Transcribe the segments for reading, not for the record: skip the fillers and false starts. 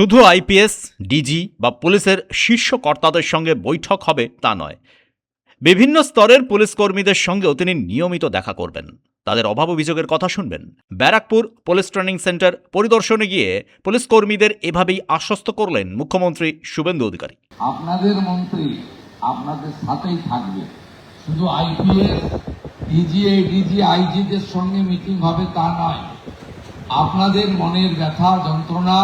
শুধু IPS, DG বা পুলিশের শীর্ষ কর্তাদের সঙ্গে বৈঠক হবে তা নয়, বিভিন্ন স্তরের পুলিশ কর্মীদের সঙ্গেও তিনি নিয়মিত দেখা করবেন, তাদের অভাব অভিযোগের কথা শুনবেন। ব্যারাকপুর পুলিশ ট্রেনিং সেন্টার পরিদর্শনে গিয়ে পুলিশ কর্মীদের এভাবেই আশ্বস্ত করলেন মুখ্যমন্ত্রী শুভেন্দু অধিকারী। আপনাদের মন্ত্রী আপনাদের সাথেই থাকবে, শুধু আইপিএস, ডিজি, আইজিদের সঙ্গে মিটিং হবে তা নয়। আপনাদের মনের ব্যথা যন্ত্রণা,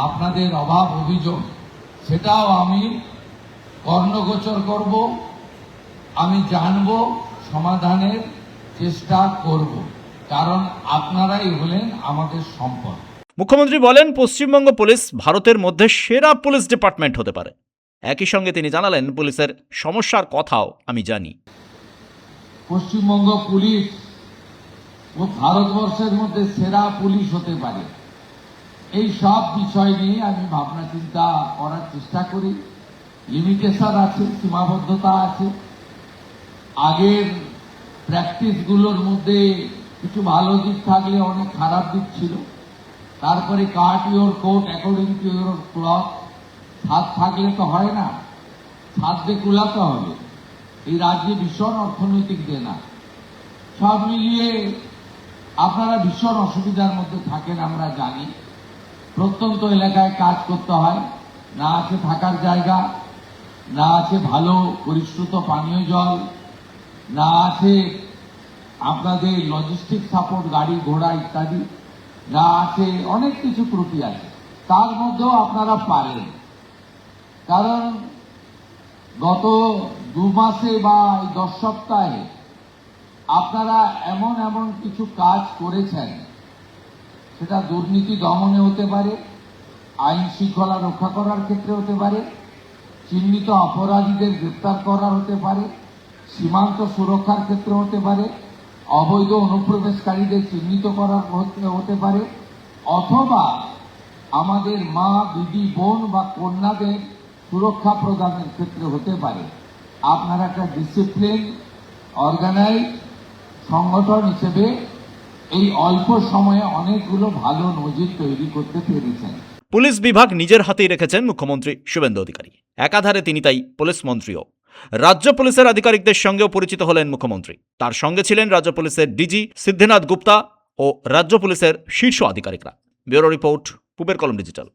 আপনাদের অভাব অভিযোগ, সেটাও আমি কর্ণগোচর করব, আমি জানব, সমাধানের চেষ্টা করব, কারণ আপনারাই হলেন আমাদের সম্পদ। মুখ্যমন্ত্রী বলেন, পশ্চিমবঙ্গ পুলিশ ভারতের মধ্যে সেরা পুলিশ ডিপার্টমেন্ট হতে পারে। একই সঙ্গে তিনি জানালেন, পুলিশের সমস্যার কথাও আমি জানি। পশ্চিমবঙ্গ পুলিশ ও ভারতবর্ষের মধ্যে সেরা পুলিশ হতে পারে, এই সব বিষয় নিয়ে আমি ভাবনা চিন্তা করার চেষ্টা করি। লিমিটেশন আছে, সীমাবদ্ধতা আছে, আগের প্র্যাকটিসগুলোর মধ্যে কিছু ভালো দিক থাকলে অনেক খারাপ দিক ছিল। তারপরে cut your coat according to your cloth, ছাদ থাকলে তো হয় না, ছাদ দিয়ে কুলাতে হবে। এই রাজ্যে ভীষণ অর্থনৈতিক দেনা, সব মিলিয়ে আপনারা ভীষণ অসুবিধার মধ্যে থাকেন, আমরা জানি। প্রত্যন্ত এলাকায় কাজ করতে হয়, না আছে থাকার জায়গা, না আছে ভালো পরিশ্রুত পানীয় জল, না আছে আপনাদের লজিস্টিক সাপোর্ট, গাড়ি ঘোড়া ইত্যাদি, না আছে অনেক কিছু ত্রুটি আছে। তার মধ্যেও আপনারা পারেন, কারণ গত 2 মাসে বা 10 সপ্তাহে আপনারা এমন এমন কিছু কাজ করেছেন, সেটা দুর্নীতি দমনে হতে পারে, আইন শৃঙ্খলা রক্ষা করার ক্ষেত্রে হতে পারে, চিহ্নিত অপরাধীদের গ্রেপ্তার করা হতে পারে, সীমান্ত সুরক্ষার ক্ষেত্রে হতে পারে, অবৈধ অনুপ্রবেশকারীদের চিহ্নিত করা হতে পারে, অথবা আমাদের মা, দিদি, বোন বা কন্যাদের সুরক্ষা প্রদানের ক্ষেত্রে হতে পারে। আপনারা একটা ডিসিপ্লিন, অর্গানাইজ সংগঠন হিসেবে এই অল্প সময়ে অনেকগুলো ভালো নজির তৈরি করতে পেরেছেন। পুলিশ বিভাগ নিজের হাতেই রেখেছেন মুখ্যমন্ত্রী শুভেন্দু অধিকারী। একাধারে তিনি তাই পুলিশ মন্ত্রীও। রাজ্য পুলিশের আধিকারিকদের সঙ্গেও পরিচিত হলেন মুখ্যমন্ত্রী। তার সঙ্গে ছিলেন রাজ্য পুলিশের ডিজি সিদ্ধিনাথ গুপ্তা ও রাজ্য পুলিশের শীর্ষ আধিকারিকরা। ব্যুরো রিপোর্ট, পূবের কলম ডিজিটাল।